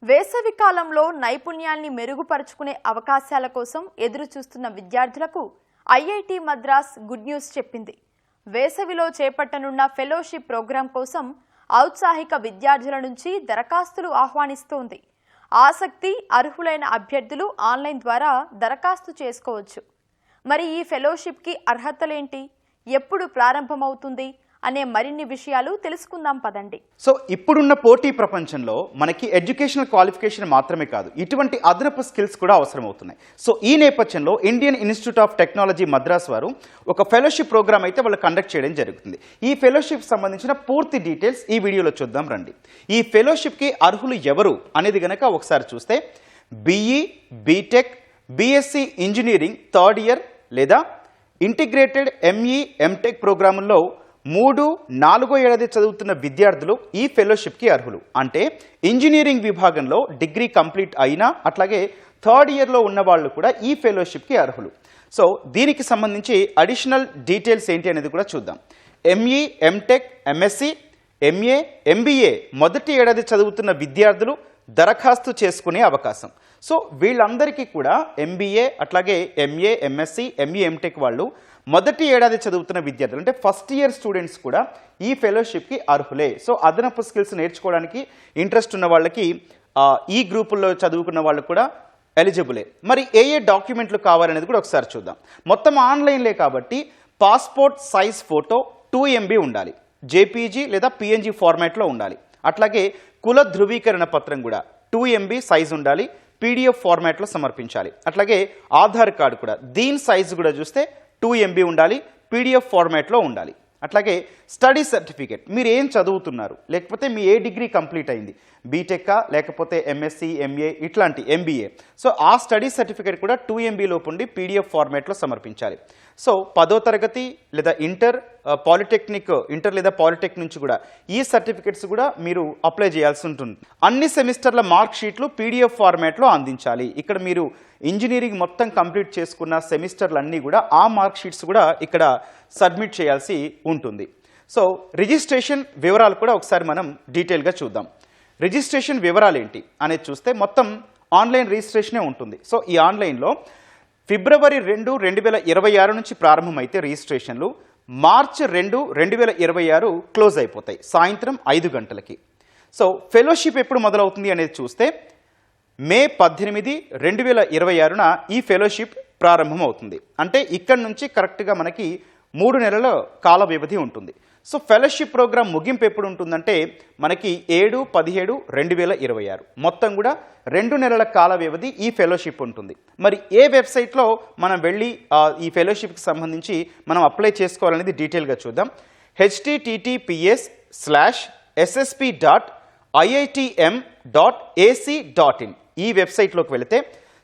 వేసవి కాలంలో నైపుణ్యాల్ని మెరుగుపరుచుకునే అవకాశాల కోసం ఎదురు చూస్తున్న విద్యార్థులకు ఐఐటి మద్రాస్ గుడ్ న్యూస్ చెప్పింది. వేసవిలో చేపట్టనున్న ఫెలోషిప్ ప్రోగ్రాం కోసం ఔత్సాహిక విద్యార్థుల నుంచి దరఖాస్తులు ఆహ్వానిస్తోంది. ఆసక్తి అర్హులైన అభ్యర్థులు ఆన్లైన్ ద్వారా దరఖాస్తు చేసుకోవచ్చు. మరి ఈ ఫెలోషిప్కి అర్హతలేంటి, ఎప్పుడు ప్రారంభమవుతుంది అనే మరిన్ని విషయాలు తెలుసుకుందాం పదండి. సో ఇప్పుడున్న పోటీ ప్రపంచంలో మనకి ఎడ్యుకేషనల్ క్వాలిఫికేషన్ మాత్రమే కాదు, ఇటువంటి అదనపు స్కిల్స్ కూడా అవసరమవుతున్నాయి. సో ఈ నేపథ్యంలో Indian institute of technology Madras వారు ఒక ఫెలోషిప్ ప్రోగ్రామ్ అయితే వాళ్ళు కండక్ట్ చేయడం జరుగుతుంది. ఈ ఫెలోషిప్ సంబంధించిన పూర్తి డీటెయిల్స్ ఈ వీడియోలో చూద్దాం రండి. ఈ ఫెలోషిప్కి అర్హులు ఎవరు అనేది గనక ఒకసారి చూస్తే BE, BTech, BSc engineering third year లేదా ఇంటిగ్రేటెడ్ ఎంఈ, ఎంటెక్ ప్రోగ్రాముల్లో 3-4 ఏడాది చదువుతున్న విద్యార్థులు ఈ ఫెలోషిప్కి అర్హులు. అంటే ఇంజనీరింగ్ విభాగంలో డిగ్రీ కంప్లీట్ అయినా అట్లాగే థర్డ్ ఇయర్లో ఉన్న వాళ్ళు కూడా ఈ ఫెలోషిప్కి అర్హులు. సో దీనికి సంబంధించి అడిషనల్ డీటెయిల్స్ ఏంటి అనేది కూడా చూద్దాం. ME, MTech, MSc, MA, MBA మొదటి ఏడాది చదువుతున్న విద్యార్థులు దరఖాస్తు చేసుకునే అవకాశం. సో వీళ్ళందరికీ కూడా ఎంబీఏ అట్లాగే ఎంఏ, ఎంఎస్సి, ఎంఈ, ఎంటెక్ వాళ్ళు మొదటి ఏడాది చదువుతున్న విద్యార్థులు అంటే ఫస్ట్ ఇయర్ స్టూడెంట్స్ కూడా ఈ ఫెలోషిప్కి అర్హులే. సో అదనపు స్కిల్స్ నేర్చుకోవడానికి ఇంట్రెస్ట్ ఉన్న వాళ్ళకి ఈ గ్రూపుల్లో చదువుకున్న వాళ్ళు కూడా ఎలిజిబులే. మరి ఏ డాక్యుమెంట్లు కావాలనేది కూడా ఒకసారి చూద్దాం. మొత్తం ఆన్లైన్లే కాబట్టి పాస్పోర్ట్ సైజ్ ఫోటో 2 MB ఉండాలి, జేపీజీ లేదా పిఎన్జీ ఫార్మాట్లో ఉండాలి. అట్లాగే కుల ధృవీకరణ పత్రం కూడా 2 MB సైజ్ ఉండాలి, పీడిఎఫ్ ఫార్మాట్లో సమర్పించాలి. అట్లాగే ఆధార్ కార్డు కూడా దీని సైజు కూడా చూస్తే 2 MB ఉండాలి, పీడిఎఫ్ ఫార్మాట్లో ఉండాలి. అట్లాగే స్టడీ సర్టిఫికేట్, మీరు ఏం చదువుతున్నారు, లేకపోతే మీ ఏ డిగ్రీ కంప్లీట్ అయింది, బీటెక్కా లేకపోతే ఎంఎస్సి, ఎంఏ ఇట్లాంటి ఎంబీఏ, సో ఆ స్టడీ సర్టిఫికేట్ కూడా 2 MB లోపు ఉండి పీడిఎఫ్ ఫార్మాట్లో సమర్పించాలి. సో 10వ తరగతి లేదా ఇంటర్ లేదా పాలిటెక్ నుంచి కూడా ఈ సర్టిఫికేట్స్ కూడా మీరు అప్లై చేయాల్సి ఉంటుంది. అన్ని సెమిస్టర్ల మార్క్ షీట్లు పీడిఎఫ్ ఫార్మాట్లో అందించాలి. ఇక్కడ మీరు ఇంజనీరింగ్ మొత్తం కంప్లీట్ చేసుకున్న సెమిస్టర్లన్నీ కూడా ఆ మార్క్ షీట్స్ కూడా ఇక్కడ సబ్మిట్ చేయాల్సి ఉంటుంది. సో రిజిస్ట్రేషన్ వివరాలు కూడా ఒకసారి మనం డీటెయిల్గా చూద్దాం. రిజిస్ట్రేషన్ వివరాలు ఏంటి అనేది చూస్తే మొత్తం ఆన్లైన్ రిజిస్ట్రేషనే ఉంటుంది. సో ఈ ఆన్లైన్లో ఫిబ్రవరి 2, 2026 నుంచి ప్రారంభమైతే రిజిస్ట్రేషన్లు మార్చి 2, 2026 క్లోజ్ అయిపోతాయి సాయంత్రం 5 గంటలకి. సో ఫెలోషిప్ ఎప్పుడు మొదలవుతుంది అనేది చూస్తే మే 18, 2026 ఈ ఫెలోషిప్ ప్రారంభం అవుతుంది. అంటే ఇక్కడ నుంచి కరెక్ట్గా మనకి 3 నెలల కాల వ్యవధి ఉంటుంది. సో ఫెలోషిప్ ప్రోగ్రామ్ ముగింపు ఎప్పుడు ఉంటుందంటే మనకి 7, 17, 2026 మొత్తం కూడా 2 నెలల కాల వ్యవధి ఈ ఫెలోషిప్ ఉంటుంది. మరి ఏ వెబ్సైట్లో మనం వెళ్ళి ఈ ఫెలోషిప్కి సంబంధించి మనం అప్లై చేసుకోవాలనేది డీటెయిల్గా చూద్దాం. https:/ssp.iitm.ac.in ఈ వెబ్సైట్లోకి వెళితే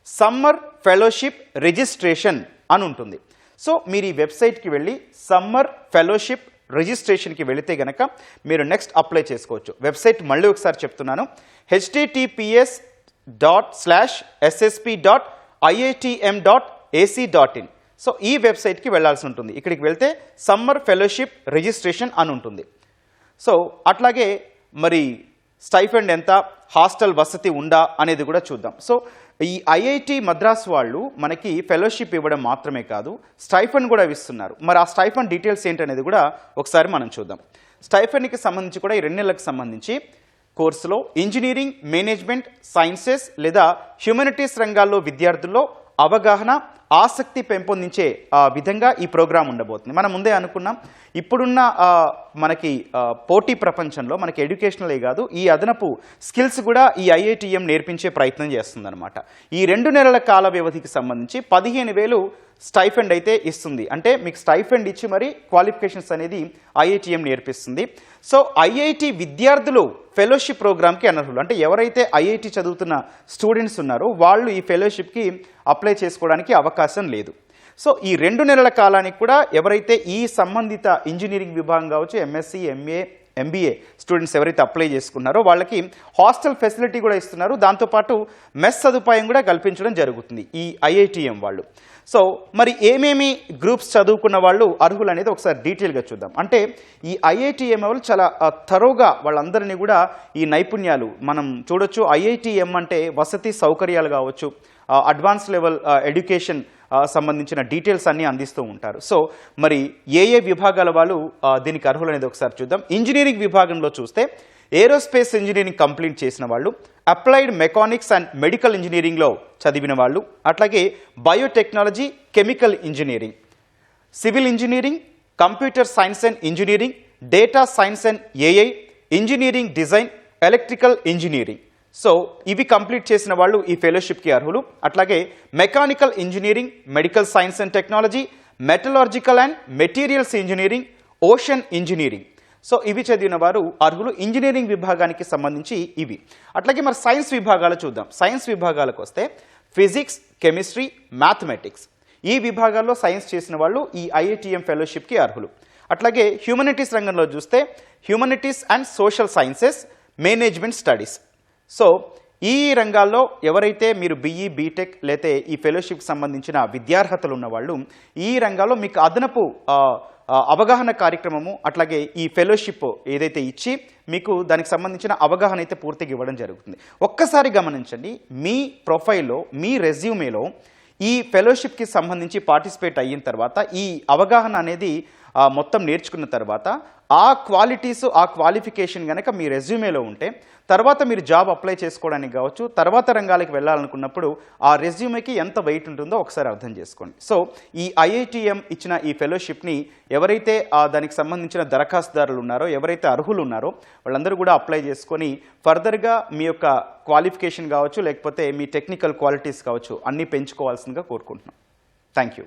సమ్మర్ ఫెలోషిప్ రిజిస్ట్రేషన్ అని ఉంటుంది. సో మీరు ఈ వెబ్సైట్కి వెళ్ళి సమ్మర్ ఫెలోషిప్ రిజిస్ట్రేషన్కి వెళితే గనక మీరు నెక్స్ట్ అప్లై చేసుకోవచ్చు. వెబ్సైట్ మళ్ళీ ఒకసారి చెప్తున్నాను, https://ssp.iitm.ac.in. సో ఈ వెబ్సైట్కి వెళ్ళాల్సి ఉంటుంది. ఇక్కడికి వెళ్తే సమ్మర్ ఫెలోషిప్ రిజిస్ట్రేషన్ అని ఉంటుంది. సో అట్లాగే మరి స్టైఫండ్ ఎంత, హాస్టల్ వసతి ఉందా అనేది కూడా చూద్దాం. సో ఈ ఐఐటి మద్రాస్ వాళ్ళు మనకి ఫెలోషిప్ ఇవ్వడం మాత్రమే కాదు, స్టైఫండ్ కూడా ఇస్తున్నారు. మరి ఆ స్టైఫండ్ డీటెయిల్స్ ఏంటనేది కూడా ఒకసారి మనం చూద్దాం. స్టైఫండ్కి సంబంధించి కూడా ఈ 2 నెలలకు సంబంధించి కోర్సులో ఇంజనీరింగ్, మేనేజ్మెంట్, సైన్సెస్ లేదా హ్యూమనిటీస్ రంగాల్లో విద్యార్థుల్లో అవగాహన, ఆసక్తి పెంపొందించే విధంగా ఈ ప్రోగ్రాం ఉండబోతుంది. మనం ముందే అనుకున్నాం, ఇప్పుడున్న మనకి పోటీ ప్రపంచంలో మనకి ఎడ్యుకేషనలే కాదు, ఈ అదనపు స్కిల్స్ కూడా ఈ ఐఐటిఎం నేర్పించే ప్రయత్నం చేస్తుందన్నమాట. ఈ 2 నెలల కాల వ్యవధికి సంబంధించి 15,000 స్టైఫండ్ అయితే ఇస్తుంది. అంటే మీకు స్టైఫండ్ ఇచ్చి మరి క్వాలిఫికేషన్స్ అనేది ఐఐటిఎం నేర్పిస్తుంది. సో ఐఐటి విద్యార్థులు ఫెలోషిప్ ప్రోగ్రామ్కి అనర్హులు. అంటే ఎవరైతే ఐఐటి చదువుతున్న స్టూడెంట్స్ ఉన్నారో వాళ్ళు ఈ ఫెలోషిప్కి అప్లై చేసుకోవడానికి అవకాశం లేదు. సో ఈ 2 నెలల కాలానికి కూడా ఎవరైతే ఈ సంబంధిత ఇంజనీరింగ్ విభాగం కావచ్చు, ఎంఎస్సి, ఎంఏ, MBA స్టూడెంట్స్ ఎవరైతే అప్లై చేసుకున్నారో వాళ్ళకి హాస్టల్ ఫెసిలిటీ కూడా ఇస్తున్నారు. దాంతోపాటు మెస్ సదుపాయం కూడా కల్పించడం జరుగుతుంది ఈ IITM వాళ్ళు. సో మరి ఏమేమి గ్రూప్స్ చదువుకున్న వాళ్ళు అర్హులు అనేది ఒకసారి డీటెయిల్గా చూద్దాం. అంటే ఈ IITM వాళ్ళు చాలా థరోగా వాళ్ళందరినీ కూడా ఈ నైపుణ్యాలు మనం చూడొచ్చు. IITM అంటే వసతి సౌకర్యాలు కావచ్చు, అడ్వాన్స్ లెవెల్ ఎడ్యుకేషన్ సంబంధించిన డీటెయిల్స్ అన్నీ అందిస్తూ ఉంటారు. సో మరి ఏ విభాగాల వాళ్ళు దీనికి అర్హులు అనేది ఒకసారి చూద్దాం. ఇంజనీరింగ్ విభాగంలో చూస్తే ఏరోస్పేస్ ఇంజనీరింగ్ కంప్లీట్ చేసిన వాళ్ళు, అప్లైడ్ మెకానిక్స్ అండ్ మెడికల్ ఇంజనీరింగ్లో చదివిన వాళ్ళు, అట్లాగే biotechnology, chemical engineering, civil engineering, computer science and engineering, data science and AI, engineering design, electrical engineering. So ఇవి కంప్లీట్ చేసిన వాళ్ళు ఈ ఫెలోషిప్కి అర్హులు. అట్లాగే mechanical engineering, medical science and technology, మెటలాజికల్ and materials engineering, ocean engineering. So ఇవి చదివిన వారు అర్హులు ఇంజనీరింగ్ విభాగానికి సంబంధించి ఇవి. అట్లాగే మరి సైన్స్ విభాగాలు చూద్దాం. సైన్స్ విభాగాలకు వస్తే ఫిజిక్స్, కెమిస్ట్రీ, మ్యాథమెటిక్స్ ఈ విభాగాల్లో సైన్స్ చేసిన వాళ్ళు ఈ IITM ఫెలోషిప్కి అర్హులు. అట్లాగే హ్యూమనిటీస్ రంగంలో చూస్తే humanities and social sciences, management studies. So ఈ రంగాల్లో ఎవరైతే మీరు BE, BTech లేతే ఈ ఫెలోషిప్కి సంబంధించిన విద్యార్హతలు ఉన్న వాళ్ళు ఈ రంగాల్లో మీకు అదనపు అవగాహన కార్యక్రమము అట్లాగే ఈ ఫెలోషిప్ ఏదైతే ఇచ్చి మీకు దానికి సంబంధించిన అవగాహన అయితే పూర్తిగా ఇవ్వడం జరుగుతుంది. ఒక్కసారి గమనించండి, మీ ప్రొఫైల్లో మీ రెజ్యూమేలో ఈ ఫెలోషిప్కి సంబంధించి పార్టిసిపేట్ అయిన తర్వాత ఈ అవగాహన అనేది మొత్తం నేర్చుకున్న తర్వాత ఆ క్వాలిటీస్ ఆ క్వాలిఫికేషన్ కనుక మీ రెజ్యూమేలో ఉంటే తర్వాత మీరు జాబ్ అప్లై చేసుకోవడానికి కావచ్చు, తర్వాత రంగాలకు వెళ్ళాలనుకున్నప్పుడు ఆ రెజ్యూమేకి ఎంత వెయిట్ ఉంటుందో ఒకసారి అర్థం చేసుకోండి. సో ఈ IITM ఇచ్చిన ఈ ఫెలోషిప్ని ఎవరైతే దానికి సంబంధించిన దరఖాస్తుదారులు ఉన్నారో, ఎవరైతే అర్హులు ఉన్నారో వాళ్ళందరూ కూడా అప్లై చేసుకొని ఫర్దర్గా మీ యొక్క క్వాలిఫికేషన్ కావచ్చు లేకపోతే మీ టెక్నికల్ క్వాలిటీస్ కావచ్చు అన్నీ పెంచుకోవాల్సిందిగా కోరుకుంటున్నాం. Thank you.